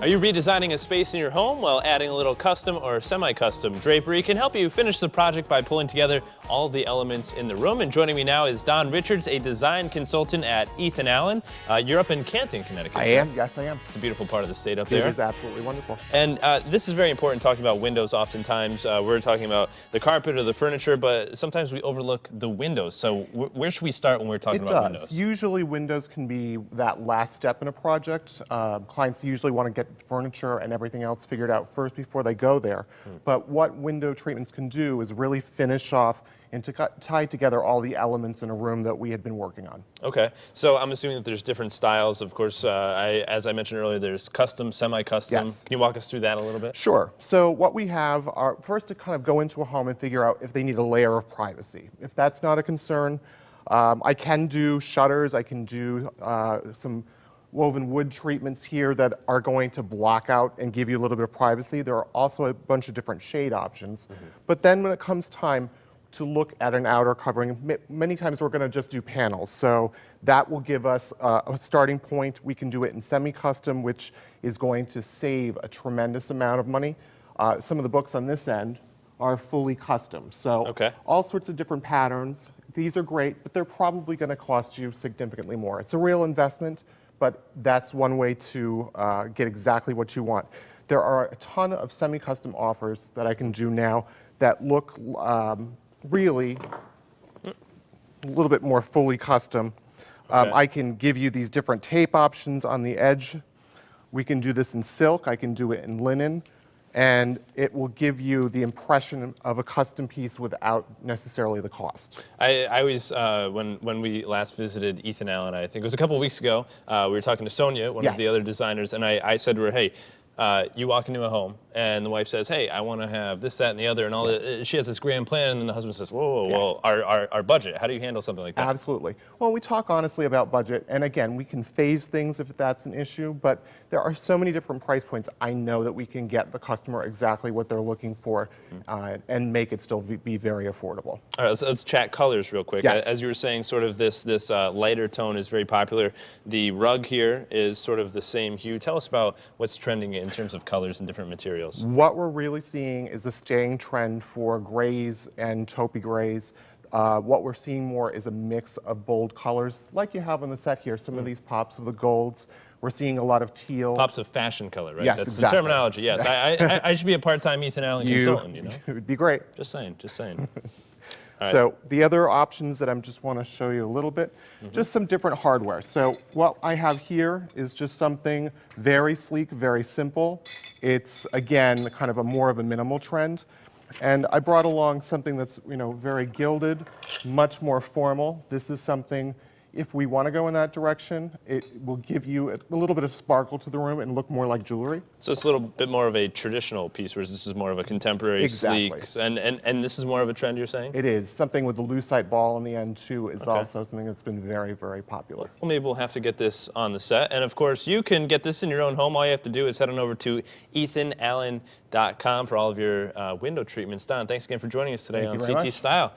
Are you redesigning a space in your home? Well, adding a little custom or semi-custom drapery can help you finish the project by pulling together all the elements in the room. And joining me now is Don Richards, a design consultant at Ethan Allen. You're up in Canton, Connecticut. I am, yes I am. It's a beautiful part of the state up there. It is absolutely wonderful. And this is very important, talking about windows oftentimes. We're talking about the carpet or the furniture, but sometimes we overlook the windows. So where should we start when we're talking about windows? Usually windows can be that last step in a project. Clients usually want to get furniture and everything else figured out first before they go there. But what window treatments can do is really finish off and to tie together all the elements in a room that we had been working on. Okay, so I'm assuming that there's different styles. Of course, as I mentioned earlier, there's custom, semi-custom. Yes. Can you walk us through that a little bit? Sure. So what we have are first to kind of go into a home and figure out if they need a layer of privacy. If that's not a concern, I can do shutters, I can do some woven wood treatments here that are going to block out and give you a little bit of privacy. There are also a bunch of different shade options. But then when it comes time to look at an outer covering, many times we're going to just do panels. So that will give us a starting point. We can do it in semi-custom, which is going to save a tremendous amount of money. Some of the books on this end are fully custom. So all sorts of different patterns. These are great, but they're probably going to cost you significantly more. It's a real investment, but that's one way to get exactly what you want. There are a ton of semi-custom offers that I can do now that look really a little bit more fully custom. I can give you these different tape options on the edge. We can do this in silk, I can do it in linen, and it will give you the impression of a custom piece without necessarily the cost. I always, when we last visited Ethan Allen, I think it was a couple of weeks ago, we were talking to Sonia, one of the other designers, and I said to her, hey, you walk into a home and the wife says, hey, I want to have this, that, and the other, and all that. She has this grand plan, and then the husband says, whoa, well, our budget, how do you handle something like that? Absolutely. Well, we talk honestly about budget, and again, we can phase things if that's an issue, but there are so many different price points. I know that we can get the customer exactly what they're looking for and make it still be very affordable. All right, let's chat colors real quick. Yes. As you were saying, sort of this lighter tone is very popular. The rug here is sort of the same hue. Tell us about what's trending in terms of colors and different materials. What we're really seeing is a staying trend for grays and taupey grays. What we're seeing more is a mix of bold colors, like you have on the set here, some of these pops of the golds. We're seeing a lot of teal. Pops of fashion color, right? Yes, That's exactly. the terminology, yes. I should be a part-time Ethan Allen consultant, you know? It would be great. Just saying. Right. So the other options that I just want to show you a little bit, just some different hardware. So what I have here is just something very sleek, very simple. It's, again, kind of more of a minimal trend. And I brought along something that's, very gilded, much more formal. This is something, if we want to go in that direction, it will give you a little bit of sparkle to the room and look more like jewelry. So it's a little bit more of a traditional piece, whereas this is more of a contemporary, sleek, and this is more of a trend, you're saying? It is. Something with the lucite ball on the end, too, is also something that's been very, very popular. Well, maybe we'll have to get this on the set. And, of course, you can get this in your own home. All you have to do is head on over to ethanallen.com for all of your window treatments. Don, thanks again for joining us today on CT Style.